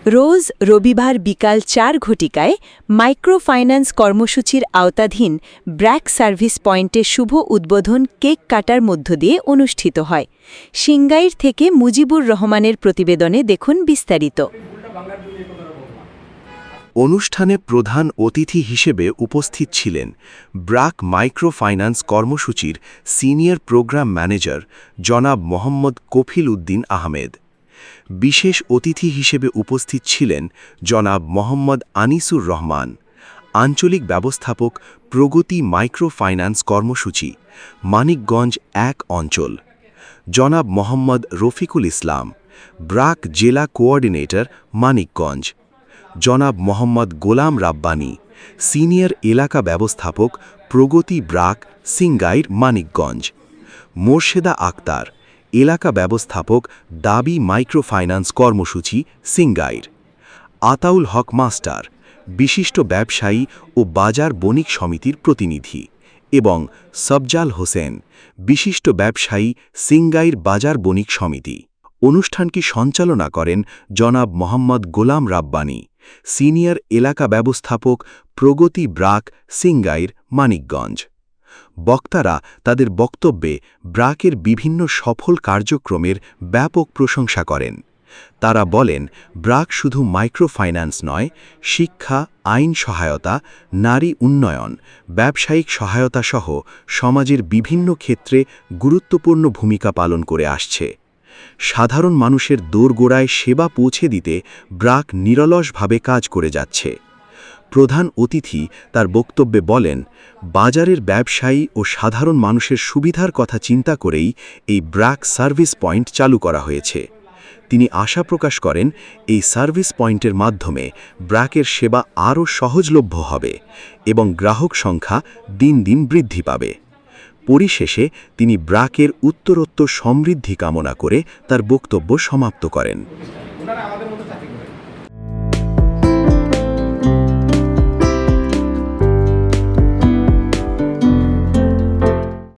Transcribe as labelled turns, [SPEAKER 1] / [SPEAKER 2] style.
[SPEAKER 1] রোজ রবিবার বিকাল ৪ ঘটিকায় মাইক্রোফাইন্যান্স কর্মসূচির আওতাধীন ব্র্যাক সার্ভিস পয়েন্টের শুভ উদ্বোধন কেক কাটার মধ্য দিয়ে অনুষ্ঠিত হয়। সিংগাইর থেকে মুজিবুর রহমানের প্রতিবেদনে দেখুন বিস্তারিত।
[SPEAKER 2] অনুষ্ঠানে প্রধান অতিথি হিসেবে উপস্থিত ছিলেন ব্র্যাক মাইক্রোফাইন্যান্স কর্মসূচির সিনিয়র প্রোগ্রাম ম্যানেজার জনাব মোহাম্মদ কফিল উদ্দিন আহমেদ। বিশেষ অতিথি হিসেবে উপস্থিত ছিলেন জনাব মোহাম্মদ আনিসুর রহমান, আঞ্চলিক ব্যবস্থাপক, প্রগতি মাইক্রোফাইন্যান্স কর্মসূচি, মানিকগঞ্জ ১ অঞ্চল, জনাব মোহাম্মদ রফিকুল ইসলাম, ব্র্যাক জেলা কোঅর্ডিনেটর, মানিকগঞ্জ, জনাব মোহাম্মদ গোলাম রাব্বানী, সিনিয়র এলাকা ব্যবস্থাপক, প্রগতি ব্র্যাক, সিংগাইর, মানিকগঞ্জ, মোর্শেদা আক্তার, এলাকা ব্যবস্থাপক, দাবি মাইক্রোফাইন্যান্স কর্মসূচি, সিংগাইর, আতাউল হক মাস্টার, বিশিষ্ট ব্যবসায়ী ও বাজার বণিক সমিতির প্রতিনিধি, এবং সবজাল হোসেন, বিশিষ্ট ব্যবসায়ী, সিংগাইর বাজার বণিক সমিতি। অনুষ্ঠানটি সঞ্চালনা করেন জনাব মোহাম্মদ গোলাম রাব্বানী, সিনিয়র এলাকা ব্যবস্থাপক, প্রগতি ব্র্যাক, সিংগাইর, মানিকগঞ্জ। বক্তারা তাদের বক্তব্যে ব্র্যাকের বিভিন্ন সফল কার্যক্রমের ব্যাপক প্রশংসা করেন। তারা বলেন, ব্র্যাক শুধু মাইক্রোফাইন্যান্স নয়, শিক্ষা, আইন সহায়তা, নারী উন্নয়ন, ব্যবসায়িক সহায়তা সহ সমাজের বিভিন্ন ক্ষেত্রে গুরুত্বপূর্ণ ভূমিকা পালন করে আসছে। সাধারণ মানুষের দোরগোড়ায় সেবা পৌঁছে দিতে ব্র্যাক নিরলসভাবে কাজ করে যাচ্ছে। প্রধান অতিথি তার বক্তব্যে বলেন, বাজারের ব্যবসায়ী ও সাধারণ মানুষের সুবিধার কথা চিন্তা করেই এই ব্র্যাক সার্ভিস পয়েন্ট চালু করা হয়েছে। তিনি আশা প্রকাশ করেন, এই সার্ভিস পয়েন্টের মাধ্যমে ব্র্যাকের সেবা আরও সহজলভ্য হবে এবং গ্রাহক সংখ্যা দিন দিন বৃদ্ধি পাবে। পরিশেষে তিনি ব্র্যাকের উত্তরোত্তর সমৃদ্ধি কামনা করে তার বক্তব্য সমাপ্ত করেন।